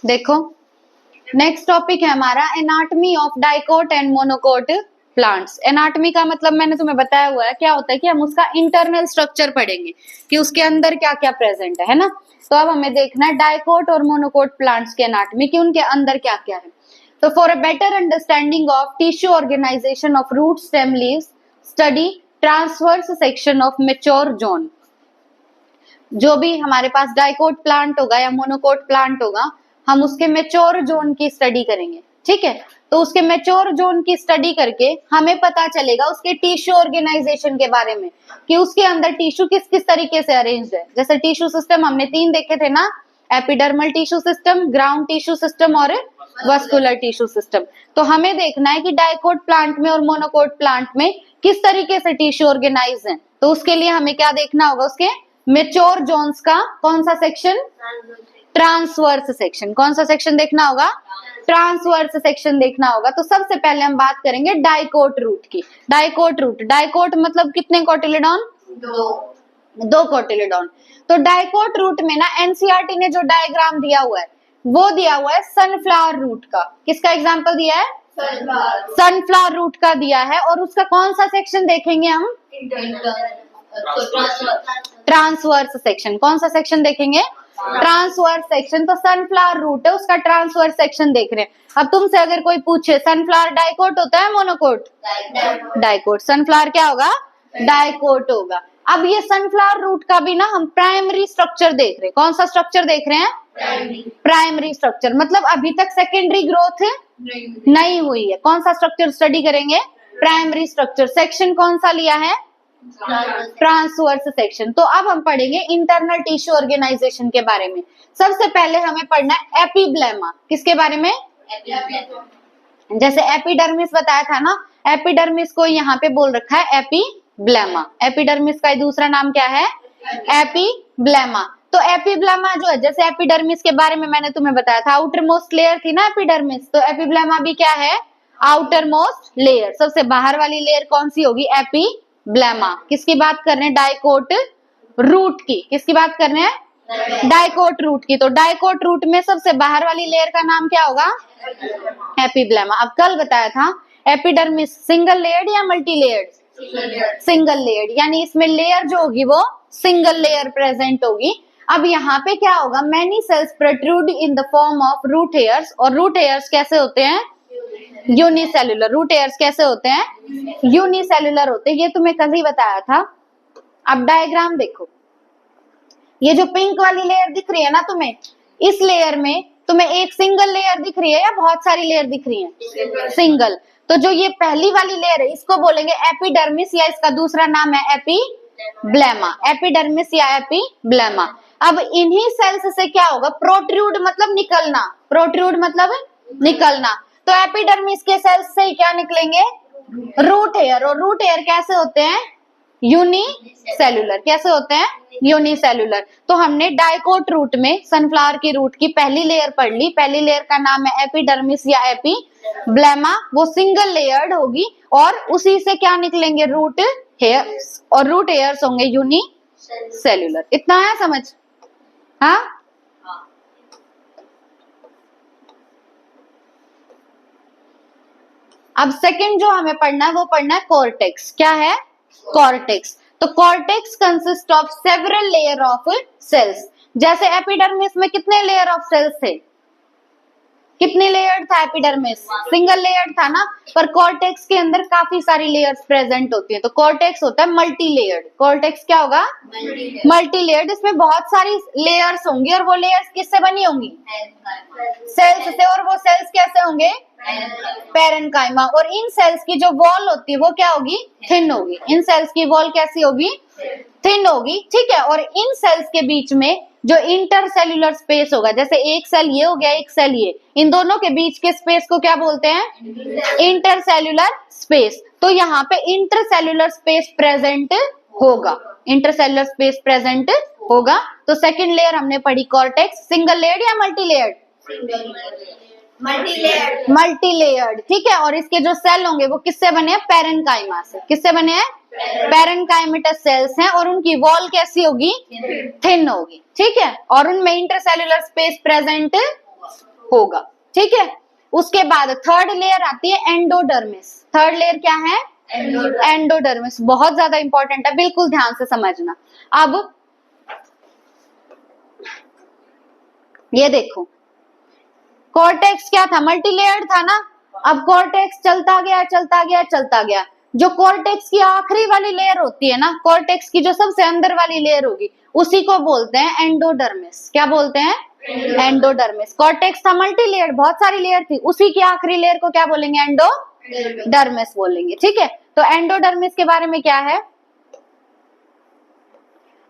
देखो next topic है हमारा anatomy of dicot and monocot plants. Anatomy का मतलब मैंने तुम्हें बताया हुआ है, क्या होता है कि हम उसका इंटरनल स्ट्रक्चर पढ़ेंगे कि उसके अंदर क्या क्या प्रेजेंट है ना। तो अब हमें देखना है डाइकोट और मोनोकोट प्लांट्स के एनाटॉमी कि उनके अंदर क्या क्या है। तो for a better understanding of tissue organisation of root stem leaves study transverse section of mature zone. जो भी हमारे पास डाइकोट प्लांट होगा या मोनोकोट प्लांट होगा, हम उसके मैच्योर जोन की स्टडी करेंगे। ठीक है, तो उसके मैच्योर जोन की स्टडी करके हमें पता चलेगा उसके टिश्यू ऑर्गेनाइजेशन के बारे में कि उसके अंदर टिश्यू किस किस तरीके से अरेंज्ड है। जैसे टिश्यू सिस्टम हमने 3 देखे थे ना, epidermal tissue system, ground tissue system और वस्कुलर टिश्यू सिस्टम। तो हमें देखना है कि डाइकोट प्लांट में और मोनोकोट प्लांट में किस तरीके से टिश्यू ऑर्गेनाइज है। तो उसके लिए हमें क्या देखना होगा, उसके मैच्योर जोन्स का कौन सा सेक्शन, ट्रांसवर्स सेक्शन। कौन सा सेक्शन देखना होगा, ट्रांसवर्स सेक्शन देखना होगा। तो सबसे पहले हम बात करेंगे डाइकोट रूट की। डाइकोट रूट, डाइकोट मतलब कितने कोटिलेडॉन, 2 कोटिलेडॉन। तो डाइकोट रूट में ना एनसीईआरटी ने जो डायग्राम दिया हुआ है वो दिया हुआ है सनफ्लावर रूट का। किसका एग्जांपल दिया है, सनफ्लावर रूट का दिया है। और उसका कौन सा सेक्शन देखेंगे हम, ट्रांसवर्स सेक्शन। कौन सा सेक्शन देखेंगे, ट्रांसवर्स सेक्शन। तो सनफ्लावर रूट है, उसका ट्रांसवर्स सेक्शन देख रहे हैं। अब तुमसे अगर कोई पूछे सनफ्लावर डाइकोट होता है मोनोकोट, डाइकोट। सनफ्लावर क्या होगा, डाइकोट होगा। अब ये सनफ्लावर रूट का भी ना हम प्राइमरी स्ट्रक्चर देख रहे हैं। कौन सा स्ट्रक्चर देख रहे हैं, प्राइमरी स्ट्रक्चर। मतलब अभी तक सेकेंडरी ग्रोथ नहीं हुई है। कौन सा स्ट्रक्चर स्टडी करेंगे, प्राइमरी स्ट्रक्चर। सेक्शन कौन सा लिया है, ट्रांसवर्स सेक्शन। तो अब हम पढ़ेंगे इंटरनल टिश्यू ऑर्गेनाइजेशन के बारे में। सबसे पहले हमें पढ़ना है एपिब्लेमा। किसके बारे में, जैसे एपिडर्मिस बताया था ना, एपिडर्मिस को यहाँ पे बोल रखा है एपिब्लेमा। एपिडर्मिस का दूसरा नाम क्या है, एपिब्लेमा। तो एपिब्लेमा जो है, जैसे एपिडर्मिस के बारे में मैंने तुम्हें बताया था आउटर मोस्ट लेयर थी ना एपिडर्मिस, तो एपिब्लेमा भी क्या है, आउटर मोस्ट लेयर। सबसे बाहर वाली लेयर कौन सी होगी, एपिब्लेमा। किसकी बात कर रहे हैं, डाइकोट रूट की। किसकी बात कर रहे हैं, डाइकोट रूट की। तो डाइकोट रूट में सबसे बाहर वाली लेयर का नाम क्या होगा, एपिब्लेमा। अब कल बताया था एपिडर्मिस सिंगल लेयर्ड या मल्टी लेयर्ड, सिंगल लेयर्ड, यानी इसमें लेयर जो होगी वो सिंगल लेयर प्रेजेंट होगी। अब यहाँ पे क्या होगा, many cells protrude in the form of root hairs. और रूट हेयर्स कैसे होते हैं, यूनिसेल्युलर। रूट हेयर्स कैसे होते हैं, यूनिसेल्युलर होते हैं। ये तुम्हें कल ही बताया था। अब डायग्राम देखो, ये जो पिंक वाली लेयर दिख रही है ना तुम्हें, इस लेयर में तुम्हें एक सिंगल लेयर दिख रही है या बहुत सारी लेयर दिख रही है, सिंगल। तो जो ये पहली वाली लेयर है इसको बोलेंगे एपिडर्मिस, या इसका दूसरा नाम है एपिब्लेमा। एपिडर्मिस या एपिब्लेमा। अब इन्हीं सेल्स से क्या होगा, प्रोट्रूड मतलब निकलना, प्रोट्रूड मतलब निकलना। तो एपिडर्मिस के सेल्स से क्या निकलेंगे, रूट हेयर। और रूट हेयर कैसे होते हैं, यूनिसेल्युलर। कैसे होते हैं, यूनिसेल्युलर। तो हमने डाइकोट रूट में सनफ्लावर की रूट की पहली लेयर पढ़ ली। पहली लेयर का नाम है एपिडर्मिस या एपिब्लेमा, वो सिंगल लेयर्ड होगी और उसी से क्या निकलेंगे, रूट हेयर्स। और रूट हेयर्स होंगे यूनिसेल्युलर। इतना है समझ, हाँ। अब सेकंड जो हमें पढ़ना है वो पढ़ना है कॉर्टेक्स। क्या है, कॉर्टेक्स। तो cortex consist of several layer of cells. जैसे एपिडर्मिस में कितने लेयर ऑफ सेल्स थे, कितने लेयर था एपिडर्मिस, सिंगल लेयर था ना। पर कॉर्टेक्स के अंदर काफी सारी लेयर्स प्रेजेंट होती हैं। तो कॉर्टेक्स होता है मल्टी लेयर्ड। कॉर्टेक्स क्या होगा, मल्टी लेयर्ड। इसमें बहुत सारी लेयर्स होंगी और वो लेयर्स किससे बनी होंगी, सेल्स से। और वो सेल्स कैसे होंगे, पैरेन्काइमा। और इन सेल्स की जो वॉल होती है वो क्या होगी, थिन होगी। इन सेल्स की वॉल कैसी होगी, थिन होगी। ठीक है, और इन सेल्स के बीच में जो इंटरसेल्युलर स्पेस होगा, जैसे एक सेल ये हो गया, एक सेल ये, इन दोनों के बीच के स्पेस को क्या बोलते हैं, इंटरसेल्युलर स्पेस। तो यहाँ पे इंटरसेल्युलर स्पेस प्रेजेंट होगा, इंटरसेल्युलर स्पेस प्रेजेंट होगा। तो सेकंड लेयर हमने पढ़ी कॉर्टेक्स, सिंगल लेयर्ड या मल्टी लेयर्ड, मल्टी लेयर्ड। ठीक है, और इसके जो सेल होंगे वो किससे बने हैं, पैरेन्काइमा से। किससे बने हैं, पैरेन्काइमेटस सेल्स हैं। और उनकी वॉल कैसी होगी, थिन होगी। ठीक है, और उनमें इंटरसेल्युलर स्पेस प्रेजेंट होगा। ठीक है, उसके बाद थर्ड लेयर आती है एंडोडर्मिस। थर्ड लेयर क्या है? एंडोडर्मिस। बहुत ज्यादा इंपॉर्टेंट है, बिल्कुल ध्यान से समझना। अब ये देखो, कॉर्टेक्स क्या था? मल्टीलेयर्ड था ना। अब कॉर्टेक्स चलता गया चलता गया चलता गया, जो कॉर्टेक्स की आखिरी वाली लेयर होती है ना, कॉर्टेक्स की जो सबसे अंदर वाली लेयर होगी, उसी को बोलते हैं एंडोडर्मिस। क्या बोलते हैं? एंडोडर्मिस। कॉर्टेक्स था मल्टीलेयर्ड, बहुत सारी लेयर थी, उसी की आखिरी लेयर को क्या बोलेंगे? एंडोडर्मिस बोलेंगे। ठीक है, तो एंडोडर्मिस के बारे में क्या है?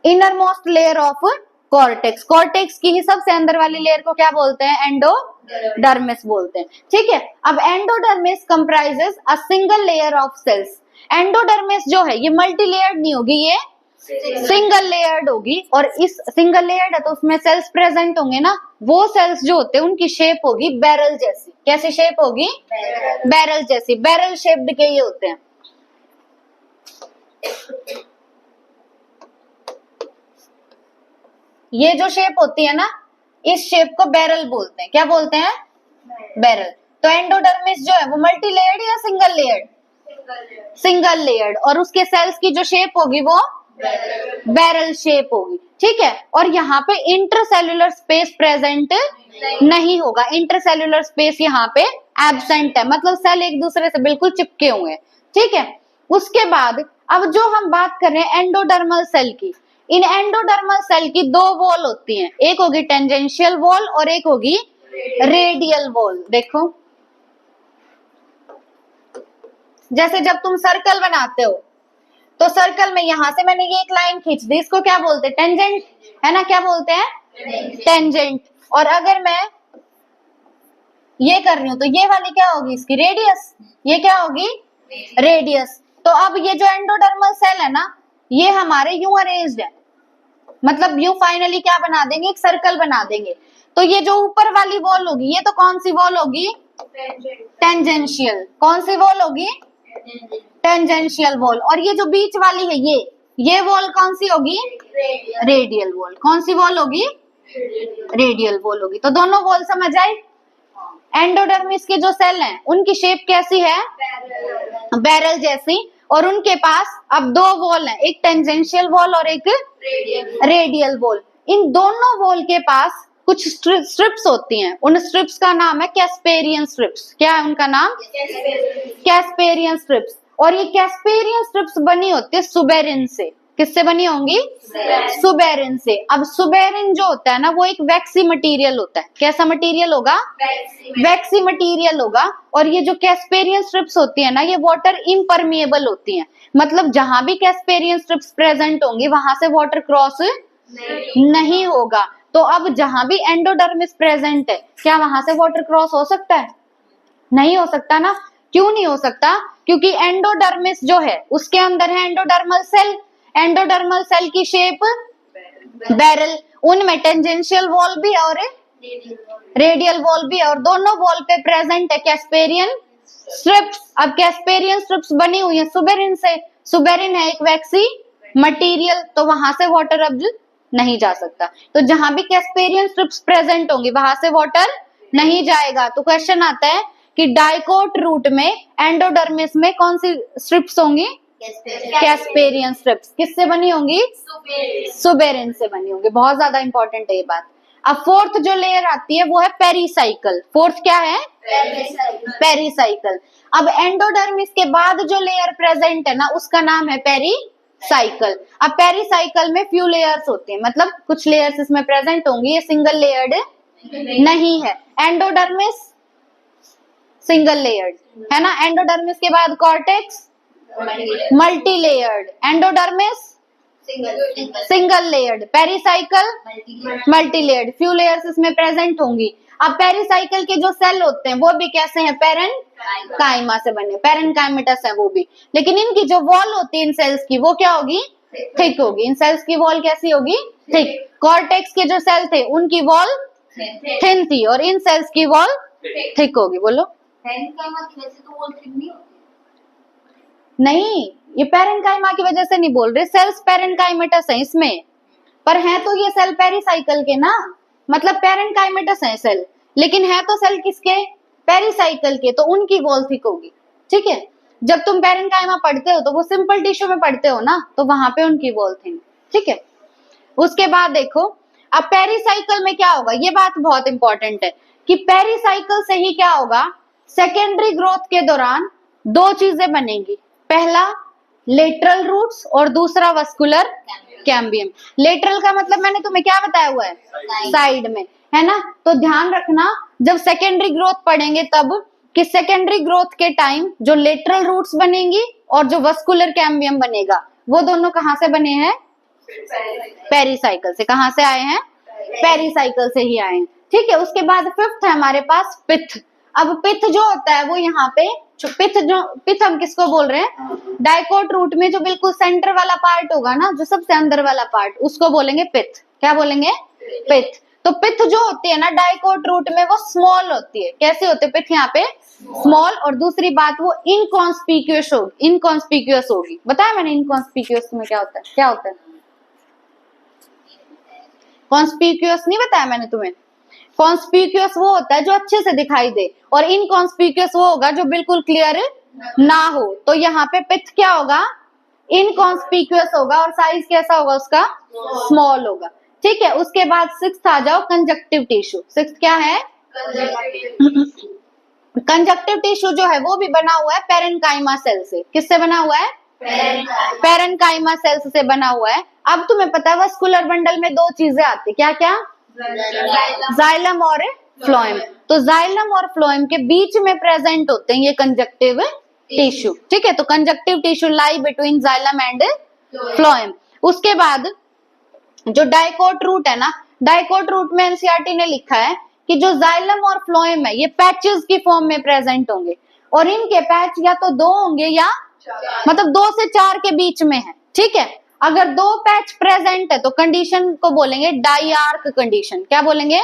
Inner most layer of cortex. Cortex की ही सबसे अंदर वाली लेयर को क्या बोलते हैं? एंडोडर्मिस बोलते हैं। ठीक है, अब endodermis comprises a single layer of cells. Endodermis जो है ये मल्टी लेयर्ड नहीं होगी, ये सिंगल लेयर्ड होगी। और इस सिंगल लेयर्ड है तो उसमें सेल्स प्रेजेंट होंगे ना, वो सेल्स जो होते हैं उनकी शेप होगी बैरल जैसी। कैसी शेप होगी? बैरल जैसी। बैरल शेप्ड के ये होते हैं। ये जो शेप होती है ना, इस शेप को बैरल बोलते हैं। क्या बोलते हैं? बैरल। तो एंडोडर्मिस जो है वो मल्टी लेयर्ड या सिंगल लेयर्ड? Single layered. और उसके सेल्स की जो शेप होगी वो बैरल शेप होगी। ठीक है, और यहाँ पे इंटरसेल्युलर स्पेस प्रेजेंट नहीं होगा। इंटरसेल्युलर स्पेस यहाँ पे एब्सेंट है, मतलब सेल एक दूसरे से बिल्कुल चिपके हुए हैं। ठीक है, उसके बाद अब जो हम बात कर रहे हैं एंडोडर्मल सेल की, इन एंडोडर्मल सेल की दो वॉल होती हैं, एक होगी टेंजेंशियल वॉल और एक होगी रेडियल वॉल। देखो, जैसे जब तुम सर्कल बनाते हो तो सर्कल में यहां से मैंने ये एक लाइन खींच दी, इसको क्या बोलते हैं? टेंजेंट, है ना? क्या बोलते हैं? टेंजेंट। और अगर मैं ये कर रही हूं तो ये वाली क्या होगी? इसकी रेडियस। ये क्या होगी? रेडियस। तो अब ये जो एंडोडर्मल सेल है ना, ये हमारे यूं अरेंज्ड है, मतलब यूं फाइनली क्या बना देंगे? एक सर्कल बना देंगे। तो ये जो ऊपर वाली वॉल होगी, ये तो कौन सी वॉल होगी? टेंजेंशियल। कौन सी वॉल होगी? Tangential wall. और ये जो बीच वाली है ये वॉल कौन सी होगी? Radial wall. कौन सी वॉल होगी? रेडियल वॉल होगी। तो दोनों वॉल समझ आई? एंडोडर्मिस के जो सेल हैं उनकी शेप कैसी है? बैरल जैसी। और उनके पास अब दो वॉल हैं, एक टेंजेंशियल वॉल और एक रेडियल वॉल। इन दोनों वॉल के पास कुछ स्ट्रिप्स होती हैं, उन स्ट्रिप्स का नाम है कैस्पेरियन स्ट्रिप्स। क्या है उनका नाम? Casparian strips. और ये कैस्पेरियन स्ट्रिप्स बनी होती है सुबेरिन से। किससे बनी होंगी? सुबेरिन से। अब सुबेरिन जो होता है ना, वो एक वैक्सी मटेरियल होता है। कैसा मटेरियल होगा? वैक्सी मटेरियल होगा। और ये जो कैस्पेरियन स्ट्रिप्स होती है ना, ये वाटर इम्परमिएबल होती हैं, मतलब जहां भी कैस्पेरियन स्ट्रिप्स प्रेजेंट होंगी वहां से वाटर क्रॉस नहीं होगा। तो अब जहां भी एंडोडर्मिस प्रेजेंट है, क्या वहां से वाटर क्रॉस हो सकता है? नहीं हो सकता ना। क्यों नहीं हो सकता? क्योंकि एंडोडर्मिस जो है उसके अंदर है एंडोडर्मल सेल। एंडोडर्मल सेल की शेप बैरल, उनमें टेंजेंशियल वॉल भी और रेडियल वॉल भी, और दोनों वॉल पे प्रेजेंट है कैस्पेरियन स्ट्रिप्स। अब कैस्पेरियन स्ट्रिप्स बनी हुई है सुबेरिन से। सुबेरिन है एक वैक्सी मटेरियल, तो वहां से वाटर अब नहीं जा सकता। तो जहां भी कैस्पेरियन स्ट्रिप्स प्रेजेंट होंगी वहां से वाटर नहीं जाएगा। तो क्वेश्चन आता है कि डाइकोट रूट में एंडोडर्मिस में कौन सी स्ट्रिप्स होंगी? Casparian strips. किससे बनी होंगी? सुबेरिन से बनी होंगी। बहुत ज्यादा इंपॉर्टेंट है ये बात। अब फोर्थ जो लेयर आती है वो है पेरीसाइकल। फोर्थ क्या है? पेरीसाइकल। अब एंडोडर्मिस के बाद जो लेयर प्रेजेंट है ना, उसका नाम है पेरीसाइकल। अब पेरीसाइकल में फ्यू लेयर्स होते हैं, मतलब कुछ लेयर्स इसमें प्रेजेंट होंगी, ये सिंगल लेयर्ड नहीं है। एंडोडर्मिस सिंगल लेयर्ड है ना। एंडोडर्मिस के बाद cortex multi layered, endodermis single layered, pericycle multi layered, few layers इसमें प्रेजेंट होंगी। अब पेरीसाइकल के जो सेल होते हैं वो भी कैसे हैं? पैरेनकाइमा से बने, पैरेनकाइमेटस है वो भी। लेकिन इनकी जो वॉल होती है इन सेल्स की, वो क्या होगी? थिक होगी। इन सेल्स की वॉल कैसी होगी? थिक। कॉर्टेक्स के जो सेल थे उनकी वॉल थिन थी और इन सेल्स की वॉल थिक होगी। बोलो। नहीं, ये पैरेनकाइमा की वजह से नहीं बोल रहे, सेल्स पैरेनकाइमेटस है इसमें, पर है तो ये सेल पेरीसाइकल के ना, मतलब पैरेनकाइमेटस है सेल। लेकिन है तो सेल किसके, पेरिसाइकल के, तो उनकी वॉल थिक होगी। ठीक है, जब तुम पेरेन्काइमा पढ़ते हो तो वो सिंपल टिश्यू में पढ़ते हो ना, तो वहां पे उनकी वॉल थिन। ठीक है, उसके बाद देखो अब पेरिसाइकल में क्या होगा, ये बात बहुत इंपॉर्टेंट है कि पेरिसाइकल से ही क्या होगा, सेकेंडरी ग्रोथ के दौरान दो चीजें बनेंगी, पहला लेटरल रूट्स और दूसरा वस्कुलर कैम्बियम। लेटरल का मतलब मैंने तुम्हें क्या बताया हुआ है, साइड में, है ना। तो ध्यान रखना जब सेकेंडरी ग्रोथ पढ़ेंगे तब कि सेकेंडरी ग्रोथ के टाइम जो लेटरल रूट्स बनेंगी और जो वस्कुलर कैम्बियम बनेगा वो दोनों कहां से बने हैं, पेरिसाइकल से। कहां से आए हैं, पेरिसाइकल से ही आए हैं। ठीक है, उसके बाद फिफ्थ है हमारे पास पिथ। अब पिथ जो होता है वो यहाँ पे पिथ हम किसको बोल रहे हैं, डाइकोट रूट में जो बिल्कुल सेंटर वाला पार्ट होगा ना, जो सबसे अंदर वाला पार्ट, उसको बोलेंगे पिथ। क्या बोलेंगे, पिथ। तो पिथ जो होती है ना डाइकोट रूट में वो स्मॉल होती है। कैसे होते पिथ यहाँ पे, स्मॉल। और दूसरी बात वो इनकॉन्स्पिक्यूअस होगी, इनकॉन्स्पिक्यूअस होगी। बताया मैंने इनकॉन्स्पिक्यूअस में क्या होता है, क्या होता है, कॉन्स्पिक्यूअस नहीं बताया मैंने तुम्हें। कॉन्स्पिक्यूअस वो होता है जो अच्छे से दिखाई दे, और इनकॉन्स्पिक्यूअस वो होगा जो बिल्कुल क्लियर ना हो। तो यहाँ पे पिथ क्या होगा, इनकॉन्स्पिक्यूअस होगा, और साइज कैसा होगा उसका, स्मॉल होगा। ठीक है, उसके बाद सिक्स्थ आ जाओ, कंजक्टिव टिश्यू। सिक्स्थ क्या है, कंजक्टिव टिश्यू जो है वो भी बना हुआ है पेरेन्काइमा सेल से। किससे बना हुआ है, पेरेन्काइमा सेल्स से बना हुआ है। अब तुम्हें पता है वस्कुलर बंडल में दो चीजें आती, क्या क्या, जाइलम और फ्लोएम। तो जाइलम और फ्लोएम के बीच में प्रेजेंट होते हैं ये कंजक्टिव टिश्यू। ठीक है, तो conjunctive tissue lie between xylem and phloem. उसके बाद जो डाइकोट रूट है ना, डाइकोट रूट में एनसीईआरटी ने लिखा है कि जो जाइलम और फ्लोएम है ये पैचेस की फॉर्म में प्रेजेंट होंगे, और इनके पैच या तो दो होंगे या मतलब 2 से 4 के बीच में है। ठीक है, अगर दो पैच प्रेजेंट है तो कंडीशन को बोलेंगे डाइआर्क कंडीशन। क्या बोलेंगे,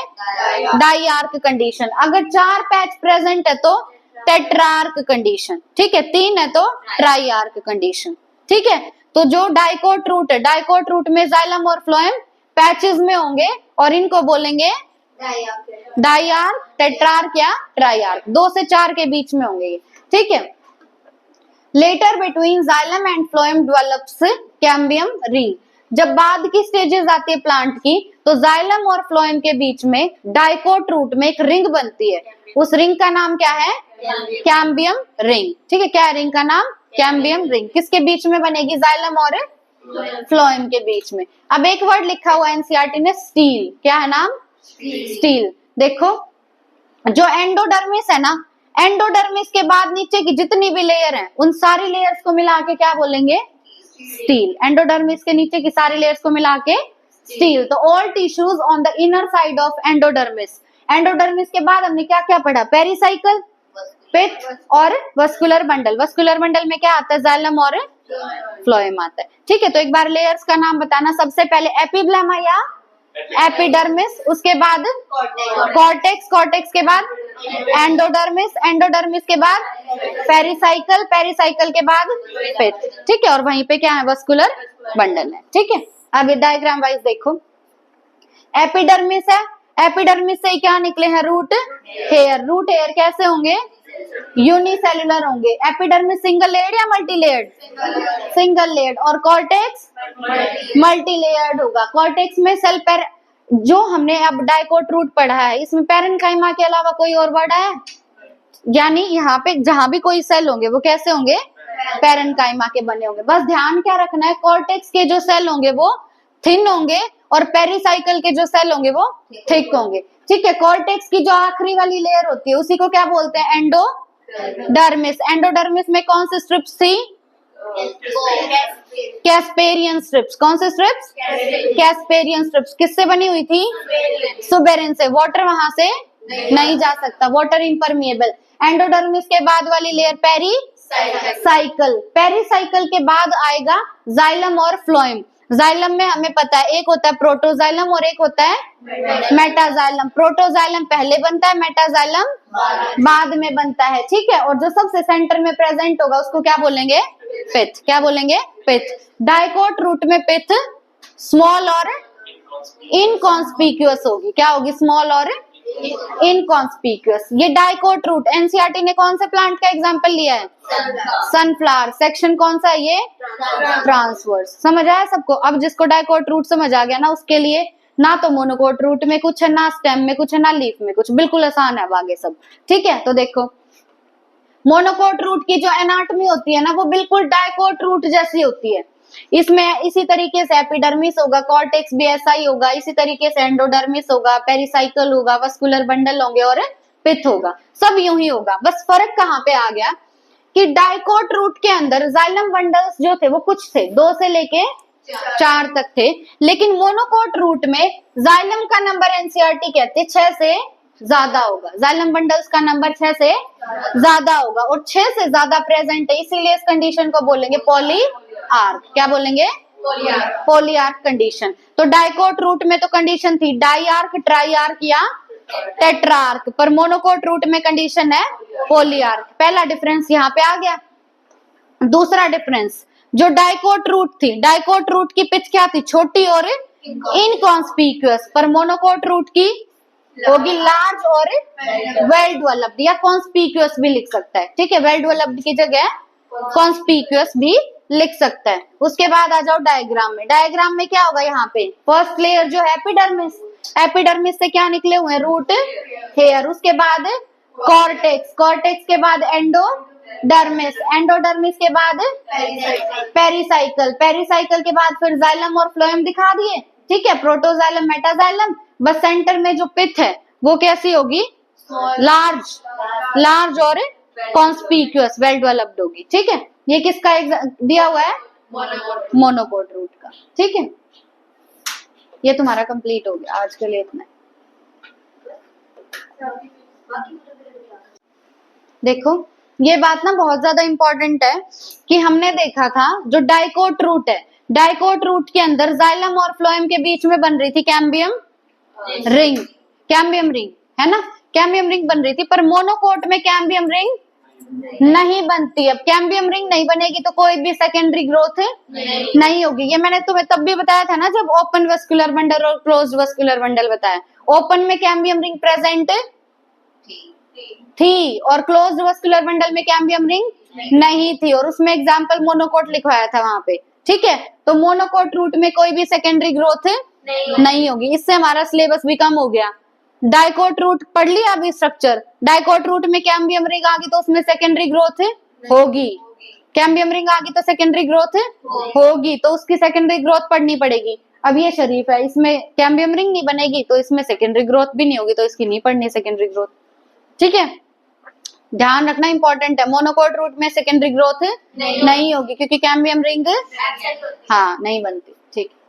डाइआर्क कंडीशन। अगर 4 पैच प्रेजेंट है तो टेट्रार्क कंडीशन। ठीक है, 3 है तो ट्राइआर्क कंडीशन। ठीक है, तो जो डाइकोट रूट है, डाइकोट रूट में जाइलम और फ्लोएम पैचेस में होंगे और इनको बोलेंगे डाइआर्क, टेट्रार्क या ट्राइआर्क। 2 से 4 के बीच में होंगे ये। ठीक है, later between xylem and phloem develops cambium ring. जब बाद की स्टेजेस आती है प्लांट की तो जाइलम और फ्लोएम के बीच में डाइकोट रूट में एक रिंग बनती है। उस रिंग का नाम क्या है, कैम्बियम रिंग। ठीक है, क्या है रिंग का नाम, कैम्बियम रिंग। किसके बीच में बनेगी, जाइलम और फ्लोएम के बीच में। अब एक वर्ड लिखा हुआ है एनसीईआरटी ने, स्टील। क्या है नाम, स्टील। देखो जो एंडोडर्मिस है ना, एंडोडर्मिस के बाद नीचे की जितनी भी लेयर हैं उन सारी लेयर्स को मिला के क्या बोलेंगे, स्टील। एंडोडर्मिस के नीचे की सारी लेयर्स को मिला के स्टील। तो all tissues on the inner side of endodermis. Endodermis के बाद हमने क्या क्या पढ़ा, पेरिसाइकल, पिथ और वस्कुलर बंडल। वस्कुलर बंडल में क्या आता है, जाइलम और फ्लोएम आता है। ठीक है, तो एक बार लेयर्स का नाम बताना। सबसे पहले एपिब्लेमा या एपिडर्मिस, उसके बाद कॉर्टेक्स, कॉर्टेक्स के बाद एंडोडर्मिस, एंडोडर्मिस के बाद पेरिसाइकल, पेरिसाइकल के बाद पिथ। ठीक है, और वहीं पे क्या है, वस्कुलर बंडल है। ठीक है, अब डायग्राम वाइज देखो, एपिडर्मिस है, एपिडर्मिस से क्या निकले हैं, रूट हेयर। रूट हेयर कैसे होंगे, यूनिसेलुलर होंगे। एपिडर्मिस सिंगल लेयर्ड या मल्टी लेयर्ड, सिंगल लेयर्ड। और कॉर्टेक्स मल्टी लेयर्ड होगा। कॉर्टेक्स में सेल पर जो हमने अब डाइकोट रूट पढ़ा है इसमें पेरेन्काइमा के अलावा कोई और वर्ड है, यानी यहाँ पे जहां भी कोई सेल होंगे वो कैसे होंगे, पेरेन्काइमा के बने होंगे। बस ध्यान क्या रखना है, कॉर्टेक्स के जो सेल होंगे वो थिन होंगे और पेरिसाइकल के जो सेल होंगे वो थिक होंगे। ठीक है, कॉर्टेक्स की जो आखिरी वाली लेयर होती है उसी को क्या बोलते हैं, एंडोडर्मिस। एंडोडर्मिस में कौन सी स्ट्रिप्स थी, कैस्पेरियन स्ट्रिप्स। कौन से स्ट्रिप्स, कैस्पेरियन स्ट्रिप्स। किससे बनी हुई थी, सुबेरिन से। वाटर वहां से नहीं जा सकता, वाटर इम्परमिएबल। एंडोडर्मिस के बाद वाली लेयर पेरिसाइकल। पेरिसाइकल के बाद आएगा जाइलम और फ्लोएम। जाइलम में हमें पता है एक होता है प्रोटोजाइलम और एक होता है मेटाजाइलम। प्रोटोजाइलम पहले बनता है, मेटाजाइलम बाद में बनता है। ठीक है, और जो सबसे सेंटर में प्रेजेंट होगा उसको क्या बोलेंगे, पिथ। क्या बोलेंगे, पिथ। डाइकोट रूट में पिथ स्मॉल और इनकॉन्स्पिक्यूअस होगी। क्या होगी, स्मॉल और इनकॉन्स्पिक्यूअस। ये डाइकोट रूट एनसीईआरटी ने कौन से प्लांट का एग्जांपल लिया है? सनफ्लावर। सेक्शन कौन सा है ये? ट्रांसवर्स। समझ आया सबको? अब जिसको डाइकोट रूट समझ आ गया ना, उसके लिए ना तो मोनोकोट रूट में कुछ है, ना स्टेम में कुछ है, ना लीफ में कुछ, बिल्कुल आसान है अब आगे सब। ठीक है, तो देखो मोनोकोट रूट की जो एनाटॉमी होती है ना, वो बिल्कुल डाइकोट रूट जैसी होती है। इसमें इसी तरीके से एपिडर्मिस होगा, कॉर्टेक्स भी ऐसा ही होगा, इसी तरीके से एंडोडर्मिस होगा, पेरिसाइकल होगा, वस्कुलर बंडल होंगे और पिथ होगा, सब यूं ही होगा। बस फर्क कहाँ पे आ गया कि डाइकोट रूट के अंदर जाइलम बंडल्स जो थे वो कुछ थे, 2 से लेके 4 तक थे, लेकिन मोनोकोट रूट में जाइलम का नंबर एनसीईआरटी कहते हैं 6 से ज्यादा होगा। जाइलम बंडल्स का नंबर 6 से ज्यादा होगा और 6 से ज्यादा प्रेजेंट है, इसीलिए इस कंडीशन को बोलेंगे पॉली आर्क। क्या बोलेंगे? Poly arc condition. तो डाइकोट रूट में तो कंडीशन थी डाई आर्क, ट्राई आर्क या टेट्रा आर्क, पर मोनोकोट रूट में कंडीशन है पॉली आर्क। पहला डिफरेंस यहाँ पे आ गया। दूसरा डिफरेंस, जो डाइकोट रूट थी, डाइकोट रूट की पिच क्या थी? छोटी और इनकॉन्स्पिक्यूअस, पर मोनोकोट रूट की होगी लार्ज और वेल डेवलप्ड, या कॉन्स्पिक्यूअस भी लिख सकता है। ठीक है, वेल डेवलप्ड की जगह कॉन्स्पिक्यूअस भी लिख सकता है। उसके बाद आ जाओ डायग्राम में। डायग्राम में क्या होगा? यहाँ पे फर्स्ट लेयर जो है एपिडर्मिस, एपिडर्मिस से क्या निकले हुए हैं? Root hair. उसके बाद कॉर्टेक्स, कॉर्टेक्स के बाद एंडोडर्मिस, एंडोडर्मिस के बाद पेरिसाइकल, पेरिसाइकल के बाद फिर जाइलम और फ्लोएम दिखा दिए। ठीक है, प्रोटोजाइलम, मेटाजाइलम। बस सेंटर में जो पिथ है वो कैसी होगी? लार्ज, लार्ज और कॉन्स्पिक्यूअस, वेल डेवलप्ड होगी। ठीक है, ये किसका दिया हुआ है? मोनोकोट रूट का। ठीक है, ये तुम्हारा कंप्लीट हो गया आज के लिए इतना। देखो ये बात ना बहुत ज्यादा इंपॉर्टेंट है कि हमने देखा था जो डाइकोट रूट है, डाइकोट रूट के अंदर जाइलम और फ्लोएम के बीच में बन रही थी कैम्बियम रिंग, कैम्बियम रिंग है ना, कैम्बियम रिंग बन रही थी। पर मोनोकोट में कैम्बियम रिंग नहीं बनती। अब कैम्बियम रिंग नहीं बनेगी तो कोई भी सेकेंडरी ग्रोथ नहीं होगी। ये मैंने तुम्हें तब भी बताया था ना जब ओपन वस्कुलर बंडल और क्लोज्ड वस्कुलर बंडल बताया। ओपन में कैम्बियम रिंग प्रेजेंट थी और क्लोज्ड वस्कुलर बंडल में कैम्बियम रिंग नहीं थी, और उसमें एग्जांपल मोनोकोट लिखवाया था वहां पे। ठीक है, तो मोनोकोट रूट में कोई भी सेकेंडरी ग्रोथ नहीं होगी। इससे हमारा सिलेबस भी कम हो गया। डाइकोट रूट पढ़ लिया अभी स्ट्रक्चर। डाइकोट रूट में कैम्बियम रिंग आ गई तो उसमें सेकेंडरी ग्रोथ होगी, कैम्बियम रिंग आ गई तो सेकेंडरी ग्रोथ होगी, तो उसकी सेकेंडरी ग्रोथ पढ़नी पड़ेगी। अब ये शरीफ है, इसमें कैम्बियम रिंग नहीं बनेगी तो इसमें सेकेंडरी ग्रोथ भी नहीं होगी, तो इसकी नहीं पढ़नी सेकेंडरी ग्रोथ। ठीक है, ध्यान रखना इंपॉर्टेंट है। मोनोकोट रूट में सेकेंडरी ग्रोथ नहीं होगी क्योंकि कैम्बियम रिंग हाँ नहीं बनती। ठीक है।